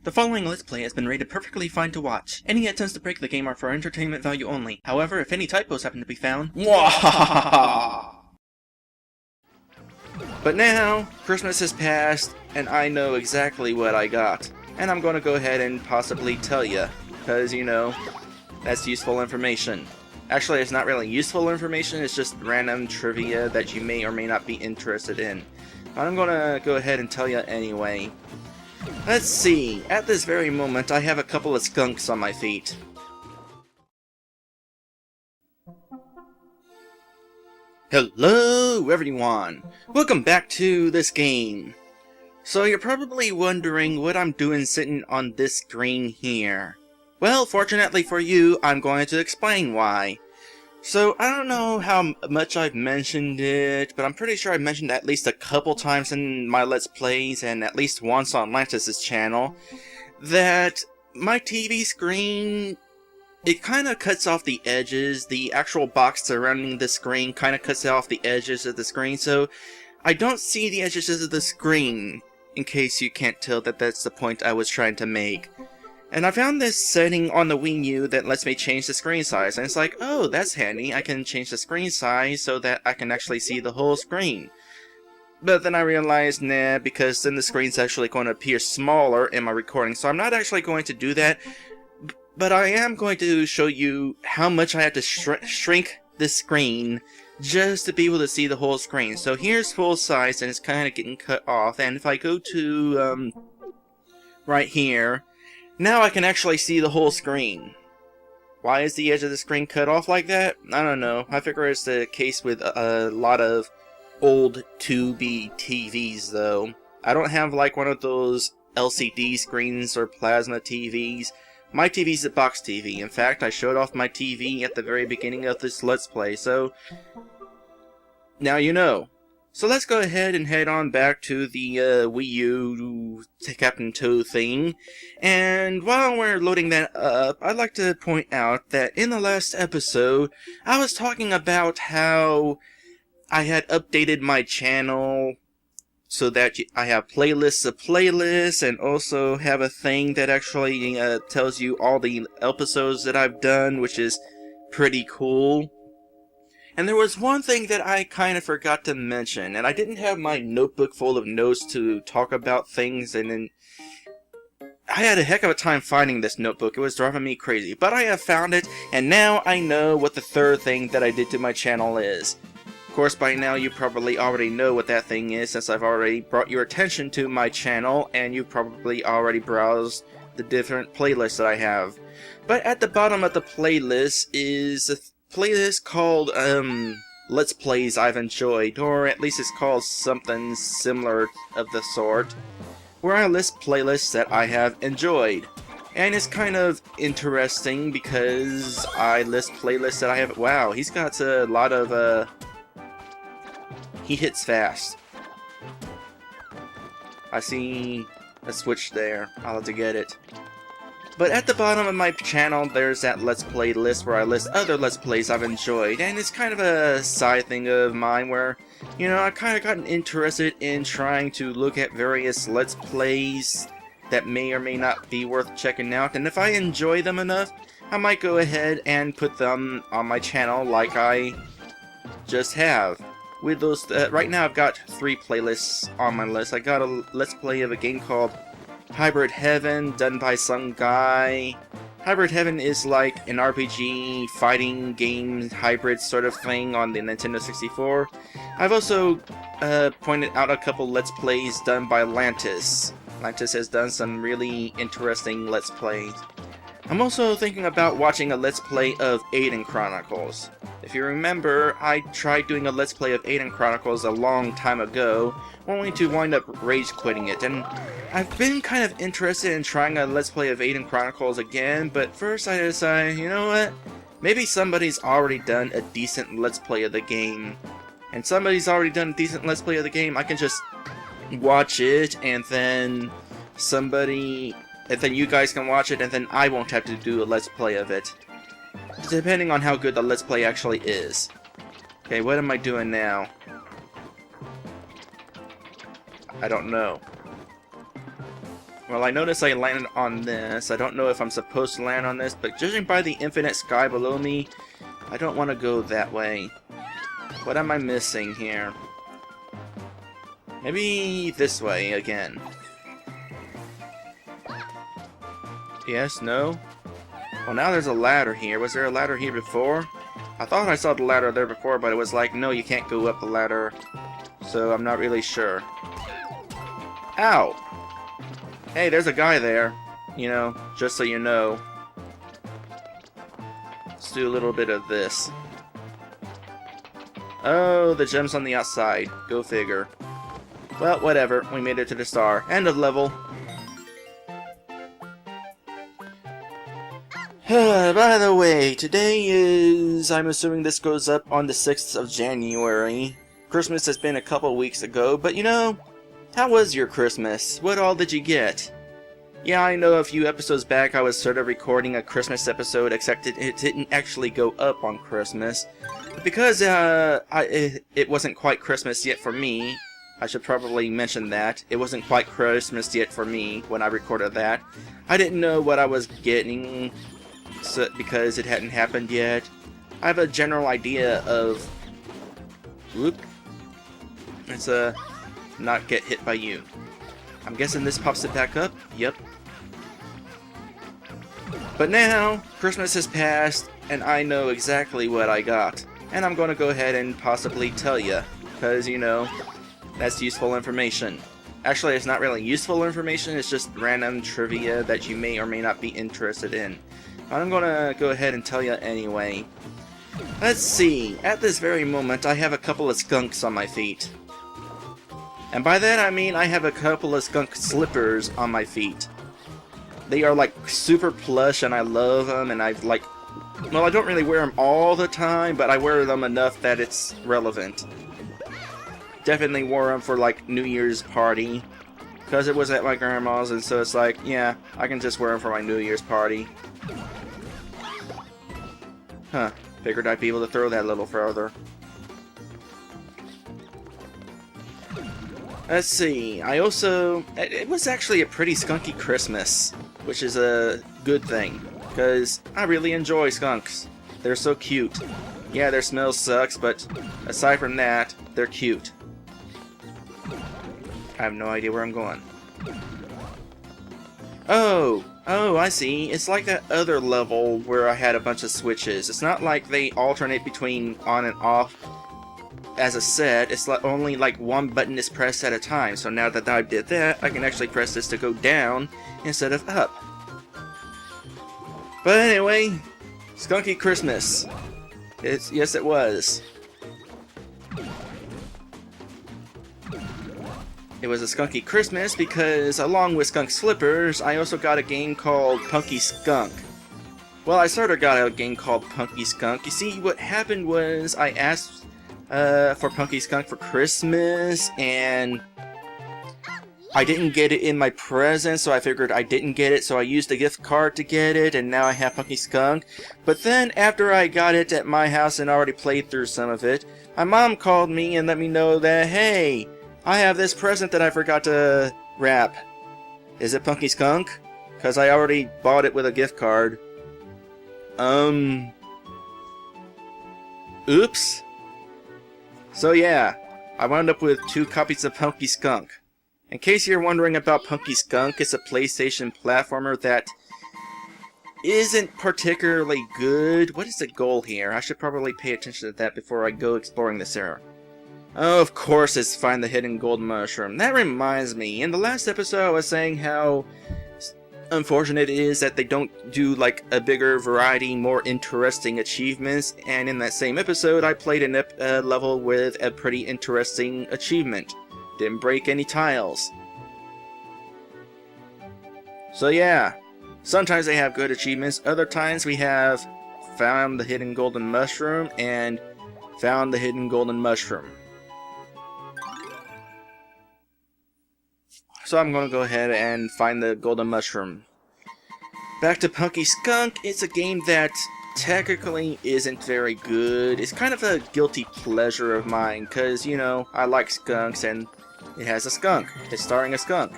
The following Let's Play has been rated perfectly fine to watch. Any attempts to break the game are for entertainment value only. However, if any typos happen to be found, Mwahaha! But now, Christmas has passed, and I know exactly what I got. And I'm going to go ahead and possibly tell you, because, you know, that's useful information. Actually, it's not really useful information, it's just random trivia that you may or may not be interested in. But I'm going to go ahead and tell you anyway. Let's see, at this very moment I have a couple of skunks on my feet. Hello everyone! Welcome back to this game. So you're probably wondering what I'm doing sitting on this screen here. Well, fortunately for you, I'm going to explain why. So, I don't know how much I've mentioned it, but I'm pretty sure I've mentioned it at least a couple times in my Let's Plays, and at least once on Lantis' channel, that my TV screen, it kind of cuts off the edges. The actual box surrounding the screen kind of cuts off the edges of the screen, so I don't see the edges of the screen, in case you can't tell that that's the point I was trying to make. And I found this setting on the Wii U that lets me change the screen size, and it's like, oh, that's handy, I can change the screen size so that I can actually see the whole screen. But then I realized, nah, because then the screen's actually going to appear smaller in my recording, so I'm not actually going to do that. But I am going to show you how much I have to shrink the screen just to be able to see the whole screen. So here's full size, and it's kind of getting cut off, and if I go to, right here, now I can actually see the whole screen. Why is the edge of the screen cut off like that? I don't know. I figure it's the case with a lot of old 2B TVs, though. I don't have like one of those LCD screens or plasma TVs. My TV's a box TV. In fact, I showed off my TV at the very beginning of this Let's Play, so now you know. So let's go ahead and head on back to the Wii U Captain Toad thing. And while we're loading that up, I'd like to point out that in the last episode, I was talking about how I had updated my channel so that I have playlists of playlists, and also have a thing that actually tells you all the episodes that I've done, which is pretty cool. And there was one thing that I kind of forgot to mention, and I didn't have my notebook full of notes to talk about things, and then I had a heck of a time finding this notebook. It was driving me crazy, but I have found it, and now I know what the third thing that I did to my channel is. Of course, by now you probably already know what that thing is, since I've already brought your attention to my channel, and you probably already browsed the different playlists that I have. But at the bottom of the playlist is a playlist called, Let's Plays I've Enjoyed, or at least it's called something similar of the sort, where I list playlists that I have enjoyed. And it's kind of interesting because I list playlists that I have. Wow, he's got a lot of, he hits fast. I see a switch there. I'll have to get it. But at the bottom of my channel, there's that Let's Play list where I list other Let's Plays I've enjoyed, and it's kind of a side thing of mine where, you know, I've kind of gotten interested in trying to look at various Let's Plays that may or may not be worth checking out, and if I enjoy them enough, I might go ahead and put them on my channel like I just have. With those, right now I've got 3 playlists on my list. I got a Let's Play of a game called Hybrid Heaven, done by some guy. Hybrid Heaven is like an RPG fighting game hybrid sort of thing on the Nintendo 64. I've also pointed out a couple Let's Plays done by Lantis. Lantis has done some really interesting Let's Plays. I'm also thinking about watching a Let's Play of Aiden Chronicles. If you remember, I tried doing a Let's Play of Aiden Chronicles a long time ago, only to wind up rage quitting it, and I've been kind of interested in trying a Let's Play of Aiden Chronicles again, but first I decided, you know what, maybe somebody's already done a decent Let's Play of the game, and somebody's already done a decent Let's Play of the game, I can just watch it, and then you guys can watch it, and then I won't have to do a Let's Play of it. Depending on how good the Let's Play actually is. Okay, what am I doing now? I don't know. Well, I noticed I landed on this. I don't know if I'm supposed to land on this, but judging by the infinite sky below me, I don't want to go that way. What am I missing here? Maybe this way again. Yes, no? Well, now there's a ladder here. Was there a ladder here before? I thought I saw the ladder there before, but it was like, no, you can't go up the ladder. So I'm not really sure. Ow! Hey, there's a guy there. You know, just so you know. Let's do a little bit of this. Oh, the gem's on the outside. Go figure. Well, whatever. We made it to the star. End of level. By the way, today is... I'm assuming this goes up on the 6th of January. Christmas has been a couple weeks ago, but you know, how was your Christmas? What all did you get? Yeah, I know a few episodes back I was sort of recording a Christmas episode, except it didn't actually go up on Christmas. Because it wasn't quite Christmas yet for me, I should probably mention that. It wasn't quite Christmas yet for me when I recorded that. I didn't know what I was getting because it hadn't happened yet. I have a general idea of... Whoop. Let's not get hit by you. I'm guessing this pops it back up? Yep. But now, Christmas has passed, and I know exactly what I got. And I'm going to go ahead and possibly tell you, because, you know, that's useful information. Actually, it's not really useful information, it's just random trivia that you may or may not be interested in. I'm going to go ahead and tell you anyway. Let's see, at this very moment I have a couple of skunks on my feet. And by that I mean I have a couple of skunk slippers on my feet. They are like super plush and I love them, and I've like... Well, I don't really wear them all the time, but I wear them enough that it's relevant. Definitely wore them for like New Year's party, because it was at my grandma's, and so it's like, yeah, I can just wear them for my New Year's party. Huh, figured I'd be able to throw that a little further. Let's see, I also... It was actually a pretty skunky Christmas, which is a good thing, because I really enjoy skunks. They're so cute. Yeah, their smell sucks, but aside from that, they're cute. I have no idea where I'm going. Oh, I see. It's like that other level where I had a bunch of switches. It's not like they alternate between on and off as a set. It's like only like one button is pressed at a time. So now that I did that, I can actually press this to go down instead of up. But anyway, Skunky Christmas. Yes, it was. It was a skunky Christmas because, along with skunk slippers, I also got a game called Punky Skunk. Well, I sort of got a game called Punky Skunk. You see, what happened was I asked for Punky Skunk for Christmas, and I didn't get it in my present, so I figured I didn't get it, so I used a gift card to get it, and now I have Punky Skunk. But then, after I got it at my house and already played through some of it, my mom called me and let me know that, hey, I have this present that I forgot to wrap. Is it Punky Skunk? Because I already bought it with a gift card. Oops. So yeah, I wound up with 2 copies of Punky Skunk. In case you're wondering about Punky Skunk, it's a PlayStation platformer that isn't particularly good. What is the goal here? I should probably pay attention to that before I go exploring this area. Oh, of course it's find the hidden gold mushroom. That reminds me, in the last episode I was saying how unfortunate it is that they don't do like a bigger variety, more interesting achievements, and in that same episode I played a level with a pretty interesting achievement. Didn't break any tiles. So yeah, sometimes they have good achievements, other times we have found the hidden golden mushroom and found the hidden golden mushroom. So I'm going to go ahead and find the golden mushroom. Back to Punky Skunk, it's a game that technically isn't very good. It's kind of a guilty pleasure of mine, because, you know, I like skunks and it has a skunk. It's starring a skunk.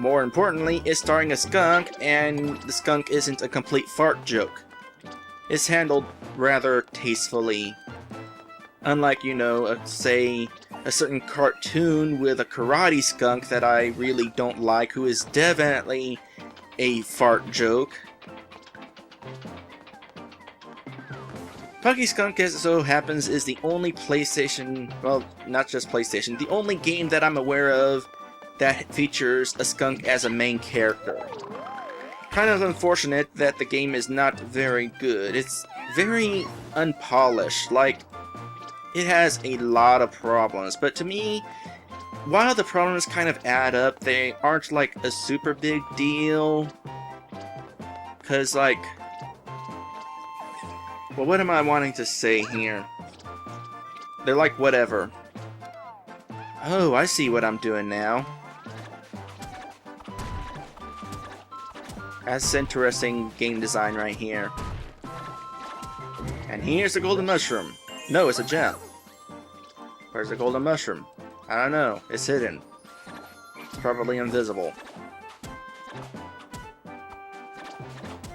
More importantly, it's starring a skunk, and the skunk isn't a complete fart joke. It's handled rather tastefully. Unlike, you know, say, a certain cartoon with a karate skunk that I really don't like, who is definitely a fart joke. Punky Skunk, as it so happens, is the only PlayStation, well, not just PlayStation, the only game that I'm aware of that features a skunk as a main character. Kind of unfortunate that the game is not very good. It's very unpolished, like, it has a lot of problems, but to me, while the problems kind of add up, they aren't like a super big deal. Cause like, well, what am I wanting to say here? They're like whatever. Oh, I see what I'm doing now. That's interesting game design right here. And here's the golden mushroom. No, it's a gem. Where's the golden mushroom? I don't know. It's hidden. It's probably invisible.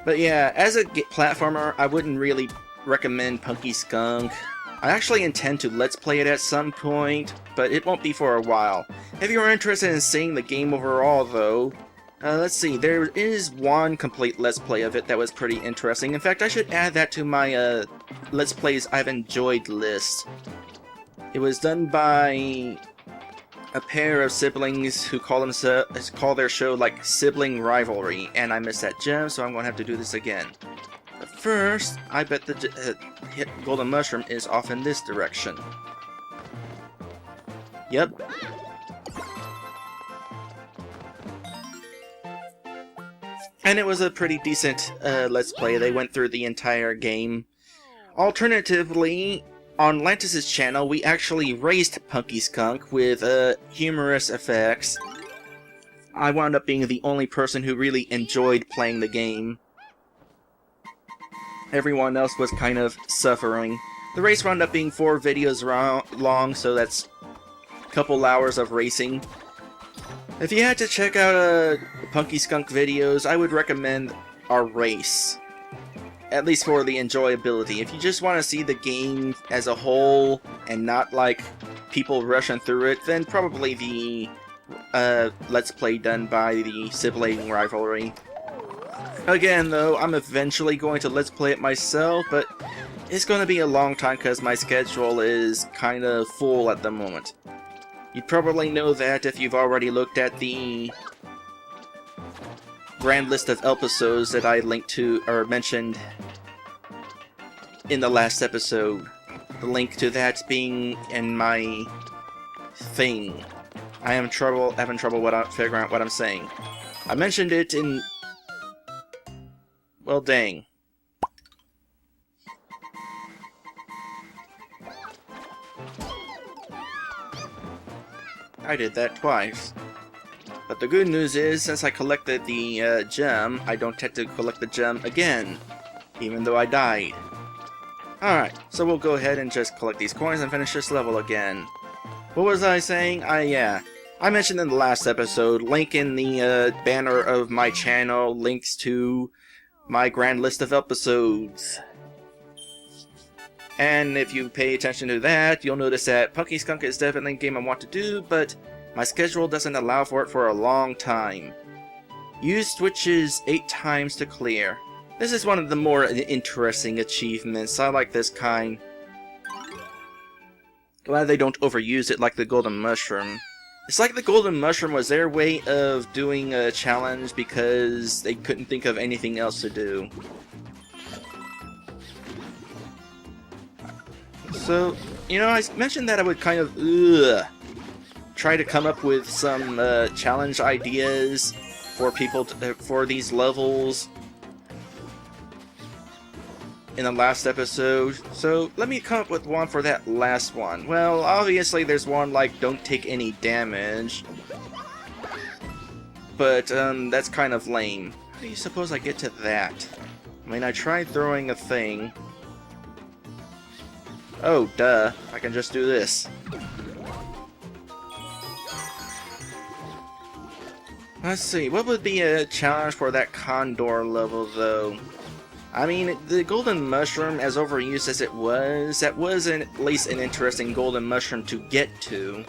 But yeah, as a platformer, I wouldn't really recommend Punky Skunk. I actually intend to Let's Play it at some point, but it won't be for a while. If you're interested in seeing the game overall, though, let's see, there is one complete Let's Play of it that was pretty interesting. In fact, I should add that to my Let's Plays I've enjoyed list. It was done by a pair of siblings who call their show like Sibling Rivalry, and I missed that gem, so I'm going to have to do this again. But first, I bet the golden mushroom is off in this direction. Yep. And it was a pretty decent Let's Play. They went through the entire game. Alternatively, on Lantis' channel, we actually raced Punky Skunk with humorous effects. I wound up being the only person who really enjoyed playing the game. Everyone else was kind of suffering. The race wound up being 4 videos long, so that's a couple hours of racing. If you had to check out Punky Skunk videos, I would recommend our race. At least for the enjoyability. If you just want to see the game as a whole and not like people rushing through it, then probably the Let's Play done by the Sibling Rivalry. Again, though, I'm eventually going to Let's Play it myself, but it's going to be a long time because my schedule is kind of full at the moment. You'd probably know that if you've already looked at the grand list of LPisodes that I linked to, or mentioned in the last episode. The link to that being in my thing. I am having trouble figuring out what I'm saying. I mentioned it in... well, dang. I did that twice. But the good news is, since I collected the gem, I don't have to collect the gem again, even though I died. Alright, so we'll go ahead and just collect these coins and finish this level again. What was I saying? Yeah. I mentioned in the last episode, link in the banner of my channel, links to my grand list of episodes. And if you pay attention to that, you'll notice that Punky Skunk is definitely a game I want to do, but my schedule doesn't allow for it for a long time. Use switches 8 times to clear. This is one of the more interesting achievements. I like this kind. Glad they don't overuse it like the golden mushroom. It's like the golden mushroom was their way of doing a challenge because they couldn't think of anything else to do. So, you know, I mentioned that I would kind of try to come up with some challenge ideas for people for these levels in the last episode. So let me come up with one for that last one. Well, obviously there's one like don't take any damage, but that's kind of lame. How do you suppose I get to that? I mean, I tried throwing a thing. Oh, duh. I can just do this. Let's see, what would be a challenge for that Condor level, though? I mean, the golden mushroom, as overused as it was, that was at least an interesting golden mushroom to get to.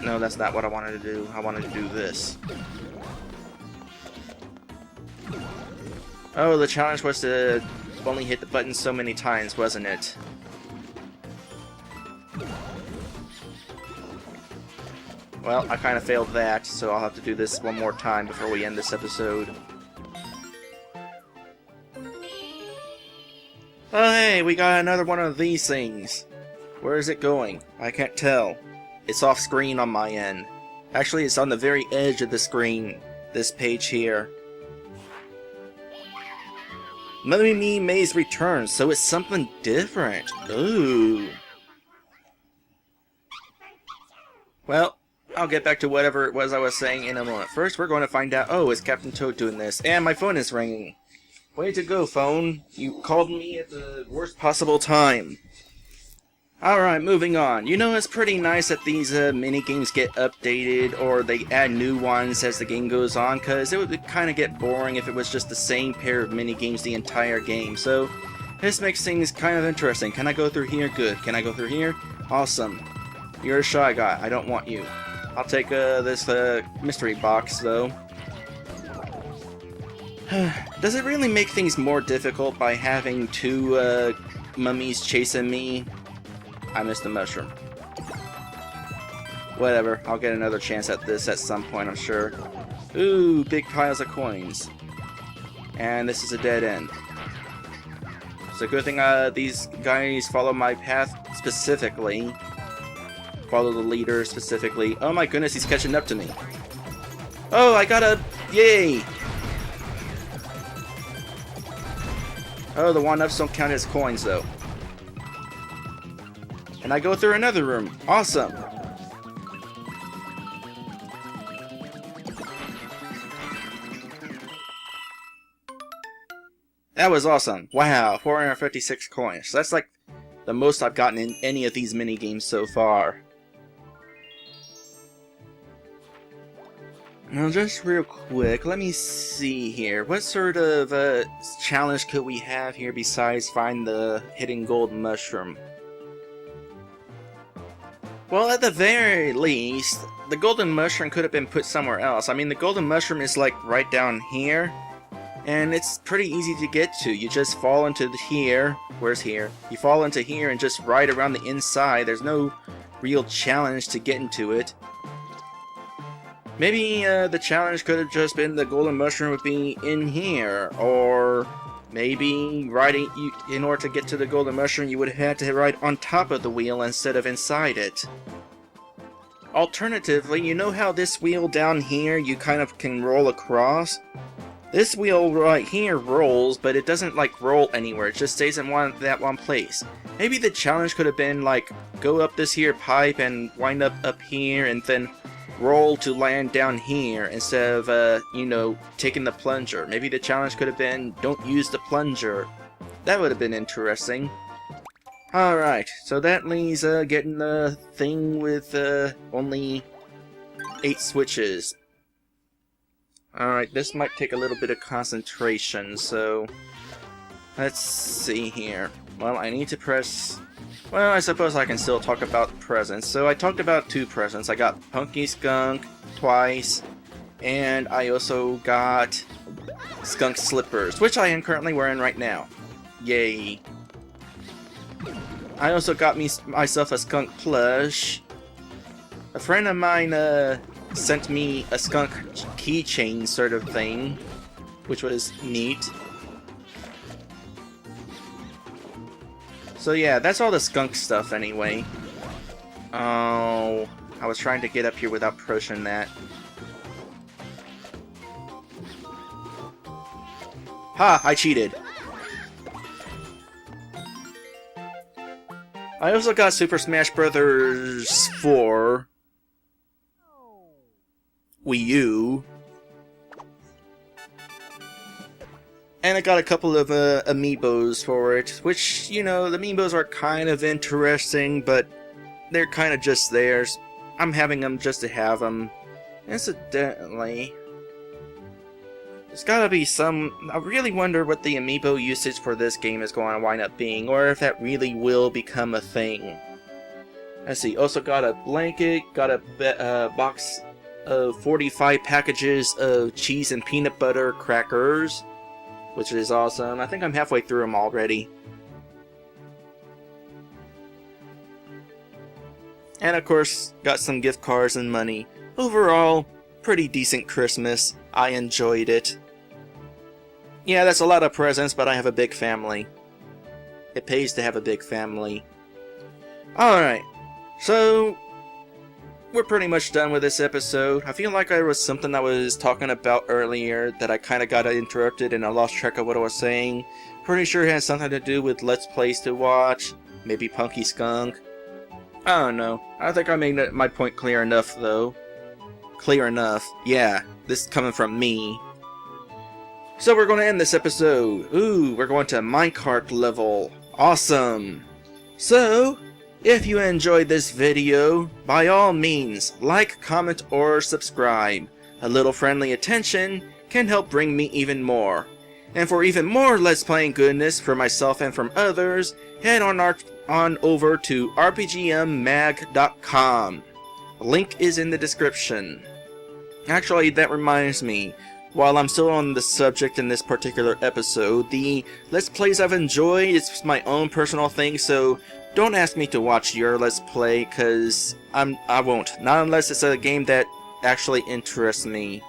No, that's not what I wanted to do. I wanted to do this. Oh, the challenge was to only hit the button so many times, wasn't it? Well, I kind of failed that, so I'll have to do this one more time before we end this episode. Oh hey, we got another one of these things. Where is it going? I can't tell. It's off screen on my end. Actually, it's on the very edge of the screen. This page here. Mummy Me Maze returns, so it's something different. Ooh. Well, I'll get back to whatever it was I was saying in a moment. First, we're going to find out... Oh, is Captain Toad doing this? And my phone is ringing. Way to go, phone. You called me at the worst possible time. Alright, moving on. You know, it's pretty nice that these mini-games get updated, or they add new ones as the game goes on, because it would kind of get boring if it was just the same pair of mini-games the entire game. So, this makes things kind of interesting. Can I go through here? Good. Can I go through here? Awesome. You're a shy guy. I don't want you. I'll take this mystery box, though. Does it really make things more difficult by having two mummies chasing me? I missed the mushroom. Whatever, I'll get another chance at this at some point, I'm sure. Ooh, big piles of coins. And this is a dead end. It's a good thing these guys follow my path specifically. Follow the leader specifically. Oh my goodness, he's catching up to me. Oh, I got a... Yay! Oh, the one-ups don't count as coins, though. And I go through another room. Awesome! That was awesome. Wow, 456 coins. That's like the most I've gotten in any of these mini-games so far. Now, just real quick, let me see here. What sort of challenge could we have here besides find the hidden gold mushroom? Well, at the very least, the golden mushroom could have been put somewhere else. I mean, the golden mushroom is like right down here, and it's pretty easy to get to. You just fall into here. Where's here? You fall into here and just ride around the inside. There's no real challenge to get into it. Maybe the challenge could have just been the golden mushroom would be in here, or maybe riding in order to get to the golden mushroom you would have had to ride on top of the wheel instead of inside it. Alternatively, you know how this wheel down here you kind of can roll across? This wheel right here rolls, but it doesn't like roll anywhere, it just stays in that one place. Maybe the challenge could have been like, go up this here pipe and wind up here and then roll to land down here instead of, you know, taking the plunger. Maybe the challenge could have been, don't use the plunger. That would have been interesting. Alright, so that leaves getting the thing with only 8 switches. Alright, this might take a little bit of concentration, so let's see here. Well, I need to press... Well, I suppose I can still talk about presents. So I talked about 2 presents. I got Punky Skunk twice, and I also got Skunk Slippers, which I am currently wearing right now. Yay. I also got myself a skunk plush. A friend of mine sent me a skunk keychain sort of thing, which was neat. So yeah, that's all the skunk stuff anyway. Oh, I was trying to get up here without pushing that. Ha! I cheated. I also got Super Smash Bros. 4 Wii U. And I got a couple of amiibos for it, which, you know, the amiibos are kind of interesting, but they're kind of just theirs. I'm having them just to have them. Incidentally, there's gotta be some... I really wonder what the amiibo usage for this game is going to wind up being, or if that really will become a thing. Let's see, also got a blanket, got a box of 45 packages of cheese and peanut butter crackers, which is awesome. I think I'm halfway through them already. And of course, got some gift cards and money. Overall, pretty decent Christmas. I enjoyed it. Yeah, that's a lot of presents, but I have a big family. It pays to have a big family. Alright, so we're pretty much done with this episode. I feel like there was something I was talking about earlier that I kind of got interrupted and I lost track of what I was saying. Pretty sure it has something to do with Let's Plays to watch. Maybe Punky Skunk. I don't know. I think I made my point clear enough, though. Clear enough. Yeah, this is coming from me. So we're going to end this episode. Ooh, we're going to minecart level. Awesome. So, if you enjoyed this video, by all means, like, comment, or subscribe. A little friendly attention can help bring me even more. And for even more Let's Playing goodness for myself and from others, head on over to RPGMmag.com. Link is in the description. Actually, that reminds me, while I'm still on the subject in this particular episode, the Let's Plays I've enjoyed, it's my own personal thing, so don't ask me to watch your Let's Play, cause I won't. Not unless it's a game that actually interests me.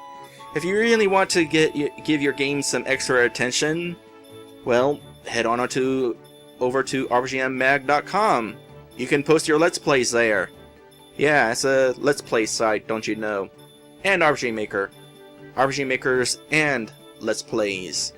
If you really want to give your game some extra attention, well, head on over to RPGMmag.com. You can post your Let's Plays there. Yeah, it's a Let's Play site, don't you know? And RPG Maker. RPG Makers and Let's Plays.